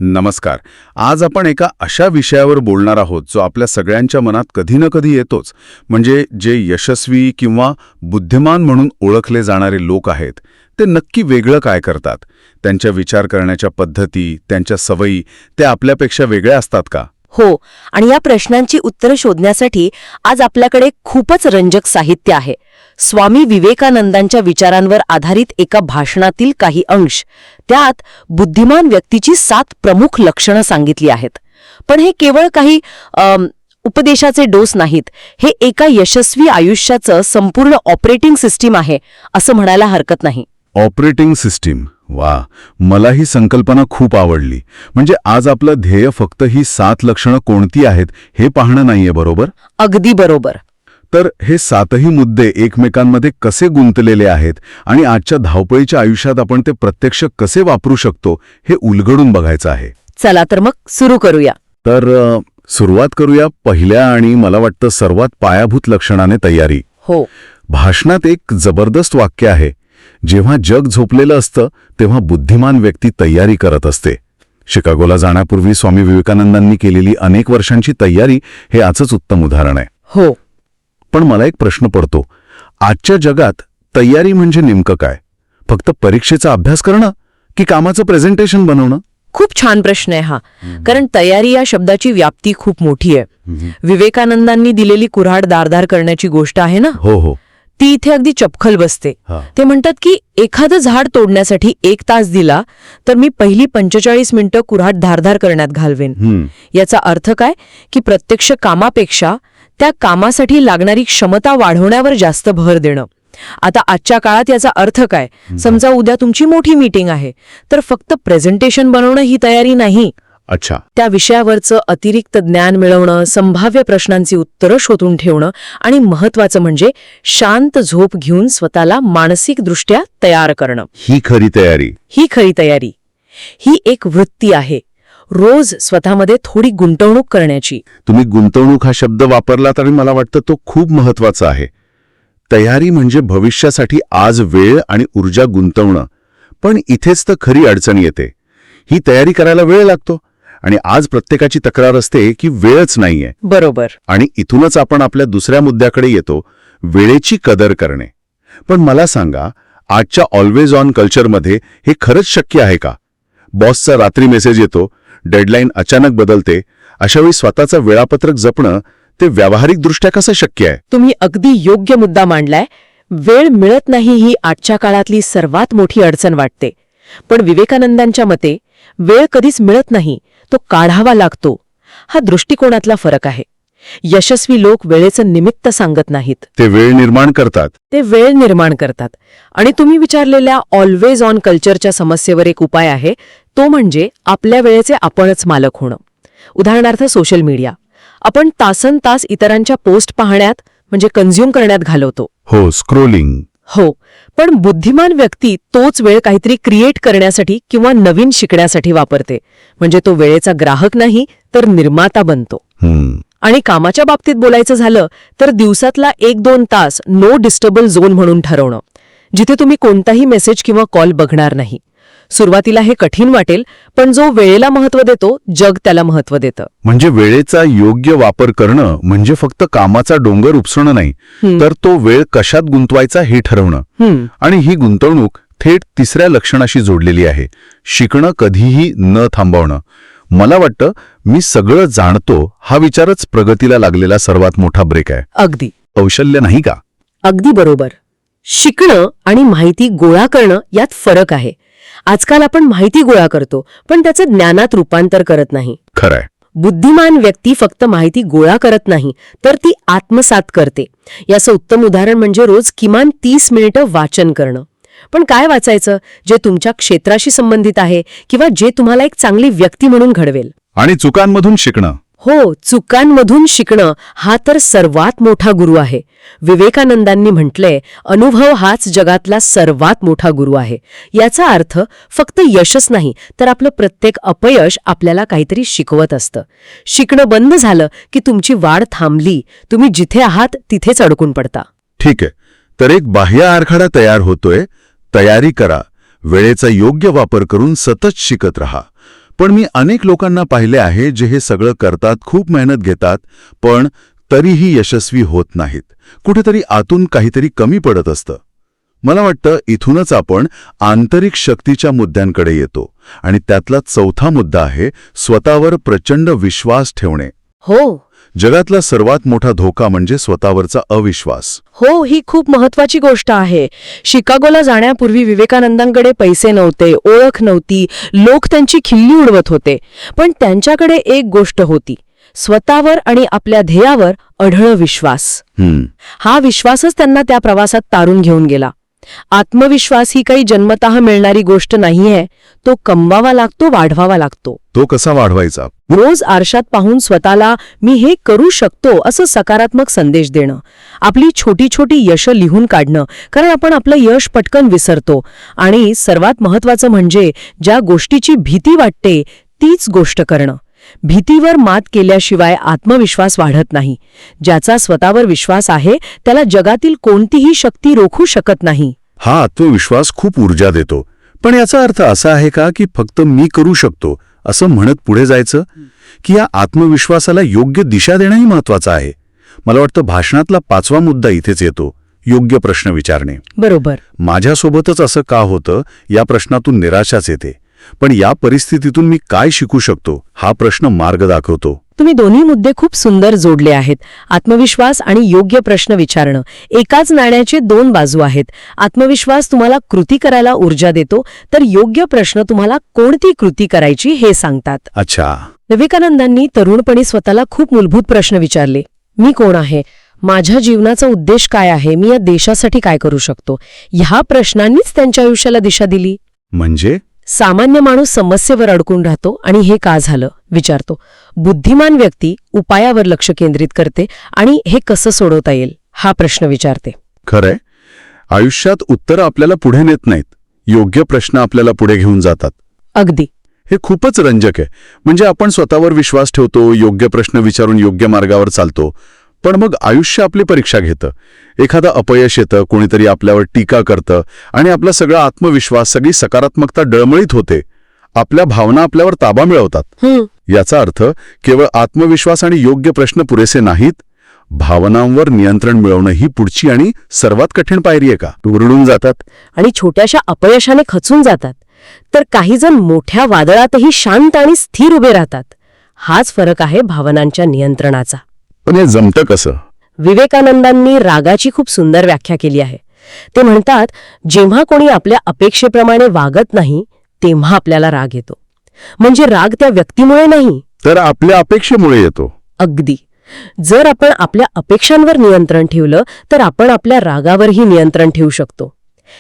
नमस्कार. आज आपण एका अशा विषयावर बोलणार आहोत जो आपल्या सगळ्यांच्या मनात कधी ना कधी येतोच. म्हणजे जे यशस्वी किंवा बुद्धिमान म्हणून ओळखले जाणारे लोक आहेत ते नक्की वेगळं काय करतात. त्यांच्या विचार करण्याच्या पद्धती, त्यांच्या सवयी ते आपल्यापेक्षा वेगळ्या असतात का? हो, आणि या प्रश्नांची उत्तरं शोधण्यासाठी आज आपल्याकडे खूपच रंजक साहित्य आहे. स्वामी विवेकानंदांच्या विचारांवर आधारित एका भाषणातील काही अंश. त्यात बुद्धिमान व्यक्तीची 7 प्रमुख लक्षणं सांगितली आहेत. पण हे केवळ काही उपदेशाचे डोस नाहीत. हे एका यशस्वी आयुष्याचं संपूर्ण ऑपरेटिंग सिस्टीम आहे असं म्हणायला हरकत नाही. ऑपरेटिंग सिस्टीम, वा, मला ही संकल्पना खूप आवडली. म्हणजे आज आपलं ध्येय फक्त ही 7 लक्षणं कोणती आहेत हे पाहणं नाहीये, बरोबर? अगदी बरोबर. तर हे 7ही मुद्दे एकमेकांमध्ये कसे गुंतलेले आहेत आणि आजच्या धावपळीच्या आयुष्यात आपण ते प्रत्यक्ष कसे वापरू शकतो हे उलगडून बघायचं आहे. चला तर मग सुरू करूया. तर सुरुवात करूया पहिल्या आणि मला वाटतं सर्वात पायाभूत लक्षणाने, तयारी. हो. भाषणात एक जबरदस्त वाक्य आहे, जेव्हा जग झोपलेलं असतं तेव्हा बुद्धिमान व्यक्ती तयारी करत असते. शिकागोला जाण्यापूर्वी स्वामी विवेकानंदांनी केलेली अनेक वर्षांची तयारी हे याचंच उत्तम उदाहरण आहे. हो. पण मला एक प्रश्न पडतो, आजच्या जगात तयारी म्हणजे नेमकं काय? फक्त परीक्षेचा अभ्यास करणं की कामाचं प्रेझेंटेशन बनवणं? खूप छान प्रश्न आहे हा. कारण तयारी या शब्दाची व्याप्ती खूप मोठी आहे. विवेकानंदांनी दिलेली कुऱ्हाड दारदार करण्याची गोष्ट आहे ना, हो हो, ती इथे अगदी चपखल बसते. ते म्हणतात की एखादं झाड तोडण्यासाठी 1 तास दिला तर मी पहिली 45 मिनिटं कुऱ्हाड धारधार करण्यात घालवेन. याचा अर्थ काय की प्रत्यक्ष कामापेक्षा त्या कामासाठी लागणारी क्षमता वाढवण्यावर जास्त भर देणं. आता आजच्या काळात याचा अर्थ काय? समजा उद्या तुमची मोठी मीटिंग आहे, तर फक्त प्रेझेंटेशन बनवणं ही तयारी नाही. अच्छा. त्या विषयावरचं अतिरिक्त ज्ञान मिळवणं, संभाव्य प्रश्नांची उत्तरं शोधून ठेवणं आणि महत्वाचं म्हणजे शांत झोप घेऊन स्वतःला मानसिकदृष्ट्या तयार करणं. ही खरी तयारी. ही खरी तयारी. ही एक वृत्ती आहे, रोज स्वतःमध्ये थोडी गुंतवणूक करण्याची. तुम्ही गुंतवणूक हा शब्द वापरला तरी मला वाटतं तो खूप महत्वाचा आहे. तयारी म्हणजे भविष्यासाठी आज वेळ आणि ऊर्जा गुंतवणं. पण इथेच तर खरी अडचण येते. ही तयारी करायला वेळ लागतो आणि आज प्रत्येकाची तक्रार असते की वेळच नाहीये. बरोबर. आणि इथूनच आपण आपल्या दुसऱ्या मुद्द्याकडे येतो, वेळेची कदर करणे. पण मला सांगा, आजच्या ऑलवेज ऑन कल्चरमध्ये हे खरंच शक्य आहे का? बॉसचा रात्री मेसेज येतो, डेडलाईन अचानक बदलते. अशावेळी स्वतःचं वेळापत्रक जपणं ते व्यावहारिकदृष्ट्या कसं शक्य आहे? तुम्ही अगदी योग्य मुद्दा मांडलाय. वेळ मिळत नाही ही आजच्या काळातली सर्वात मोठी अडचण वाटते. पण विवेकानंदांच्या मते वेळ कधीच मिळत नाही, तो काढावा लागतो. हा दृष्टिकोनातला फरक आहे. यशस्वी लोक वेळेचं निमित्त सांगत नाहीत, ते वेळ निर्माण करतात. ते वेळ निर्माण करतात. आणि तुम्ही विचारलेल्या ऑलवेज ऑन कल्चरच्या समस्येवर एक उपाय आहे, तो म्हणजे आपल्या वेळेचे आपणच मालक होणं. उदाहरणार्थ सोशल मीडिया. आपण तासनतास इतरांच्या पोस्ट पाहण्यात म्हणजे कन्झ्युम करण्यात घालवतो. हो, स्क्रोलिंग. हो, पण बुद्धिमान व्यक्ती तोच वेळ काहीतरी क्रिएट करण्यासाठी किंवा नवीन शिकण्यासाठी वापरते. म्हणजे तो वेळेचा ग्राहक नाही तर निर्माता बनतो. आणि कामाच्या बाबतीत बोलायचं झालं तर दिवसातला 1-2 तास नो डिस्टर्बल झोन म्हणून ठरवणं, जिथे तुम्ही कोणताही मेसेज किंवा कॉल बघणार नाही. सुरुवातीला हे कठीण वाटेल, पण जो वेळेला महत्त्व देतो, जग त्याला महत्त्व देतं. म्हणजे वेळेचा योग्य वापर करणं म्हणजे फक्त कामाचा डोंगर उपसणं नाही, तर तो वेळ कशात गुंतवायचा हे ठरवणं. आणि ही गुंतवणूक थेट तिसऱ्या लक्षणाशी जोडलेली आहे, शिकणं कधीही न थांबवणं. मला वाटतं मी सगळं जाणतो हा विचारच प्रगतीला लागलेला सर्वात मोठा ब्रेक आहे. अगदी. कौशल्य नाही का? अगदी बरोबर. शिकणं आणि माहिती गोळा करणं यात फरक आहे. आजकाल आपण माहिती गोळा करतो, पण त्याचं ज्ञानात रूपांतर करत नाही. खरंय. बुद्धिमान व्यक्ती फक्त माहिती गोळा करत नाही, तर ती आत्मसात करते. याचं उत्तम उदाहरण म्हणजे रोज किमान 30 मिनिटं वाचन करणं. पण काय वाचायचं? जे तुमच्या क्षेत्राशी संबंधित आहे किंवा जे तुम्हाला एक चांगली व्यक्ती म्हणून घडवेल. आणि चुकांमधून शिकणं. हो, चुकांमधून शिकणं हा तर सर्वात मोठा गुरु आहे. विवेकानंदांनी म्हटलंय, अनुभव हाच जगातला सर्वात मोठा गुरु आहे. याचा अर्थ फक्त यशच नाही, तर आपलं प्रत्येक अपयश आपल्याला काहीतरी शिकवत असतं. शिकणं बंद झालं की तुमची वाढ थांबली, तुम्ही जिथे आहात तिथेच अडकून पडता. ठीक आहे, तर एक बाह्य आराखडा तयार होतोय. तयारी करा, वेळेचा योग्य वापर करून सतत शिकत रहा. पण मी अनेक लोकांना पाहिले आहे जे हे सगळं करतात, खूप मेहनत घेतात, पण तरीही यशस्वी होत नाहीत. कुठेतरी आतून काहीतरी कमी पडत असतं. मला वाटतं इथूनच आपण आंतरिक शक्तीच्या मुद्द्यांकडे येतो आणि त्यातला चौथा मुद्दा आहे स्वतःवर प्रचंड विश्वास ठेवणे. हो जगातला सर्वात मोठा धोका म्हणजे स्वतःवरचा अविश्वास. हो, ही खूप महत्वाची गोष्ट आहे. शिकागोला जाण्यापूर्वी विवेकानंदांकडे पैसे नव्हते, ओळख नव्हती, लोक त्यांची खिल्ली उडवत होते. पण त्यांच्याकडे एक गोष्ट होती, स्वतःवर आणि आपल्या ध्येयावर अढळ विश्वास. हा विश्वासच त्यांना त्या प्रवासात तारून घेऊन गेला. आत्मविश्वास ही काही जन्मतः मिळणारी गोष्ट नाहीये, तो कमवावा लागतो, वाढवावा लागतो. तो कसा वाढवायचा? रोज आरशात पाहून स्वतःला मी हे करू शकतो असं सकारात्मक संदेश देणं, आपली छोटी छोटी यश लिहून काढणं, कारण आपण आपलं यश पटकन विसरतो. आणि सर्वात महत्वाचं म्हणजे ज्या गोष्टीची भीती वाटते तीच गोष्ट करणं. भीतीवर मात केल्याशिवाय आत्मविश्वास वाढत नाही. ज्याचा स्वतःवर विश्वास आहे त्याला जगातील कोणतीही शक्ती रोखू शकत नाही. हा आत्मविश्वास खूप ऊर्जा देतो. पण याचा अर्थ असा आहे का की फक्त मी करू शकतो असं म्हणत पुढे जायचं, की या आत्मविश्वासाला योग्य दिशा देणंही महत्वाचं आहे? मला वाटतं भाषणातला 5वा मुद्दा इथेच येतो, योग्य प्रश्न विचारणे. बरोबर. माझ्यासोबतच असं का होतं या प्रश्नातून निराशाच येते. पण या परिस्थितीतून मी काय शिकू शकतो हा प्रश्न मार्ग दाखवतो. तुम्ही दोन्ही मुद्दे खूप सुंदर जोडले आहेत. आत्मविश्वास आणि योग्य प्रश्न विचारणं एकाच नाण्याचे दोन बाजू आहेत. आत्मविश्वास तुम्हाला कृती करायला ऊर्जा देतो, तर योग्य प्रश्न तुम्हाला कोणती कृती करायची हे सांगतात. अच्छा. विवेकानंदांनी तरुणपणी स्वतःला खूप मूलभूत प्रश्न विचारले. मी कोण आहे? माझ्या जीवनाचा उद्देश काय आहे? मी या देशासाठी काय करू शकतो? ह्या प्रश्नांनीच त्यांच्या आयुष्याला दिशा दिली. म्हणजे सामान्य माणूस समस्येवर अडकून राहतो आणि हे का झालं विचारतो. बुद्धिमान व्यक्ती उपायावर लक्ष केंद्रित करते आणि हे कसं सोडवता येईल हा प्रश्न विचारते. खरंय, आयुष्यात उत्तरं आपल्याला पुढे नेत नाहीत, योग्य प्रश्न आपल्याला पुढे घेऊन जातात. अगदी. हे खूपच रंजक आहे. म्हणजे आपण स्वतःवर विश्वास ठेवतो, योग्य प्रश्न विचारून योग्य मार्गावर चालतो, पण मग आयुष्य आपली परीक्षा घेतं. एखादं अपयश येतं, कोणीतरी आपल्यावर टीका करतं आणि आपला सगळा आत्मविश्वास, सगळी सकारात्मकता डळमळीत होते. आपल्या भावना आपल्यावर ताबा मिळवतात. याचा अर्थ केवळ आत्मविश्वास आणि योग्य प्रश्न पुरेसे नाहीत, भावनांवर नियंत्रण मिळवणं ही पुढची आणि सर्वात कठीण पायरी आहे. का उरडून जातात आणि छोट्याशा अपयशाने खचून जातात, तर काही जण मोठ्या वादळातही शांत आणि स्थिर उभे राहतात. हाच फरक आहे भावनांच्या नियंत्रणाचा. पण हे जमतं कसं? विवेकानंदांनी रागाची खूप सुंदर व्याख्या केली आहे. ते म्हणतात, जेव्हा कोणी आपल्या अपेक्षेप्रमाणे वागत नाही तेव्हा आपल्याला राग येतो. म्हणजे राग त्या व्यक्तीमुळे नाही, तर आपल्या अपेक्षेमुळे येतो. अगदी. जर आपण आपल्या अपेक्षांवर नियंत्रण ठेवलं तर आपण आपल्या रागावरही नियंत्रण ठेवू शकतो.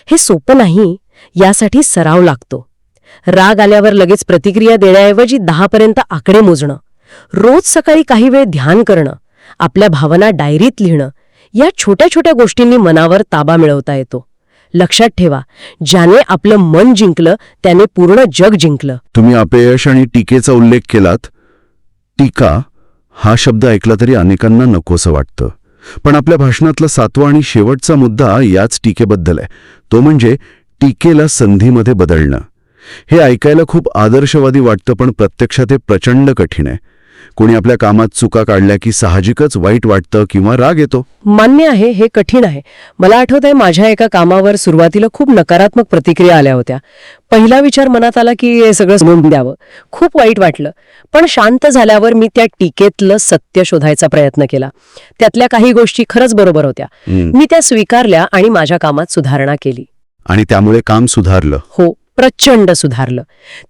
हे सोपं नाही, यासाठी सराव लागतो. राग आल्यावर लगेच प्रतिक्रिया देण्याऐवजी 10 पर्यंत आकडे मोजणं, रोज सकाळी काही वेळ ध्यान करणं, आपल्या भावना डायरीत लिहिणं, या छोट्या छोट्या गोष्टींनी मनावर ताबा मिळवता येतो. लक्षात ठेवा, ज्याने आपलं मन जिंकलं त्याने पूर्ण जग जिंकलं. तुम्ही अपयश आणि टीकेचा उल्लेख केलात. टीका हा शब्द ऐकला तरी अनेकांना नकोसं वाटतं. पण आपल्या भाषणातला 7वा आणि शेवटचा मुद्दा याच टीकेबद्दल आहे. तो म्हणजे टीकेला संधीमध्ये बदलणं. हे ऐकायला खूप आदर्शवादी वाटतं, पण प्रत्यक्षात हे प्रचंड कठीण आहे. कोणी आपल्या कामात चुका काढल्या की साहजिकच वाईट वाटतं किंवा राग येतो. मान्य आहे, हे कठीण आहे. मला आठवतंय, माझ्या एका कामावर सुरुवातीला खूप नकारात्मक प्रतिक्रिया आल्या होत्या. पहिला विचार मनात आला की हे सगळं सोडून द्यावं. खूप वाईट वाटलं. पण शांत झाल्यावर मी त्या टीकेतलं सत्य शोधायचा प्रयत्न केला. त्यातल्या काही गोष्टी खरंच बरोबर होत्या. मी त्या स्वीकारल्या आणि माझ्या कामात सुधारणा केली. आणि त्यामुळे काम सुधारलं? हो, प्रचंड सुधारलं.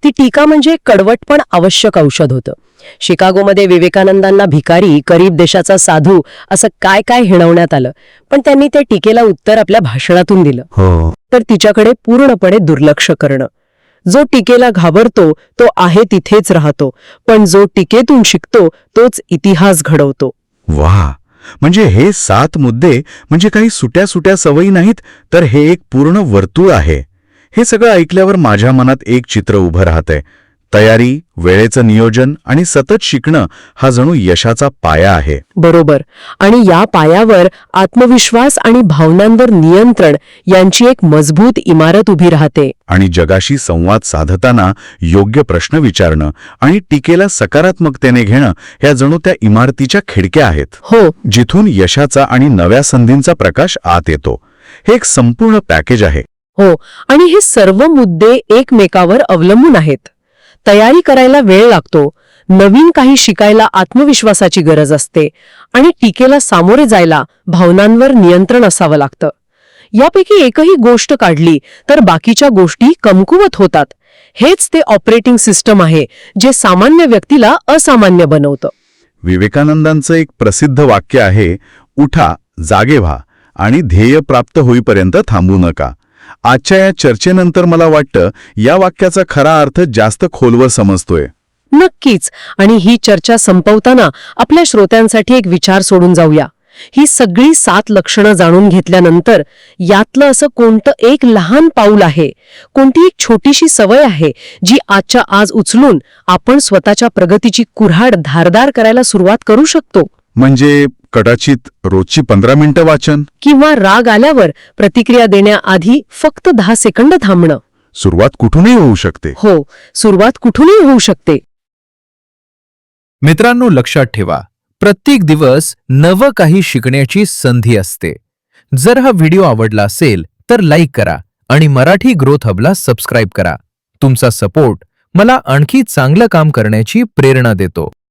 ती टीका म्हणजे कडवट पण आवश्यक औषध होतं. शिकागोमध्ये विवेकानंदांना भिकारी, गरीब देशाचा साधू असं काय काय हिणवण्यात आलं, पण त्यांनी त्या टीकेला उत्तर आपल्या भाषणातून दिलं. तर तिच्याकडे पूर्णपणे दुर्लक्ष करणं. जो टीकेला घाबरतो तो आहे तिथेच राहतो, पण जो टीकेतून शिकतो तोच इतिहास घडवतो. वाह! म्हणजे हे 7 मुद्दे म्हणजे काही सुट्या सुट्या सवयी नाहीत, तर हे एक पूर्ण वर्तुळ आहे. हे सगळं ऐकल्यावर माझ्या मनात एक चित्र उभं राहतंय. तयारी, वेळेचं नियोजन आणि सतत शिकणं हा जणू यशाचा पाया आहे. बरोबर. आणि या पायावर आत्मविश्वास आणि भावनांवर नियंत्रण यांची एक मजबूत इमारत उभी राहते. आणि जगाशी संवाद साधताना योग्य प्रश्न विचारणं आणि टीकेला सकारात्मकतेने घेणं ह्या जणू त्या इमारतीच्या खिडक्या आहेत. हो. जिथून यशाचा आणि नव्या संधींचा प्रकाश आत येतो. हे एक संपूर्ण पॅकेज आहे. हो. आणि हे सर्व मुद्दे एकमेकावर अवलंबून आहेत. तयारी करायला वेळ लागतो, नवीन काही शिकायला आत्मविश्वासाची गरज असते आणि टीकेला सामोरे जायला भावनांवर नियंत्रण असावं लागतं. यापैकी एकही गोष्ट काढली तर बाकीच्या गोष्टी कमकुवत होतात. हेच ते ऑपरेटिंग सिस्टम आहे जे सामान्य व्यक्तीला असामान्य बनवतं. विवेकानंदांचं एक प्रसिद्ध वाक्य आहे, उठा, जागे व्हा आणि ध्येय प्राप्त होईपर्यंत थांबू नका. आजच्या या चर्चेनंतर मला वाटतं या वाक्याचा खरा अर्थ जास्त खोलवर समजतोय. नक्कीच. आणि ही चर्चा संपवताना आपल्या श्रोत्यांसाठी एक विचार सोडून जाऊया. ही सगळी 7 लक्षणं जाणून घेतल्यानंतर यातलं असं कोणतं एक लहान पाऊल आहे, कोणती एक छोटीशी सवय आहे जी आजच्या आज उचलून आपण स्वतःच्या प्रगतीची कुऱ्हाड धारदार करायला सुरुवात करू शकतो. म्हणजे कदाचित रोजची 15 मिनिटं वाचन, किंवा राग आल्यावर प्रतिक्रिया देण्याआधी फक्त 10 सेकंद थांबणं. सुरुवात कुठूनही होऊ शकते. हो, सुरुवात कुठूनही होऊ शकते. मित्रांनो, लक्षात ठेवा, प्रत्येक दिवस नवं काही शिकण्याची संधी असते. जर हा व्हिडिओ आवडला असेल तर लाईक करा आणि मराठी ग्रोथ हबला सबस्क्राईब करा. तुमचा सपोर्ट मला आणखी चांगलं काम करण्याची प्रेरणा देतो.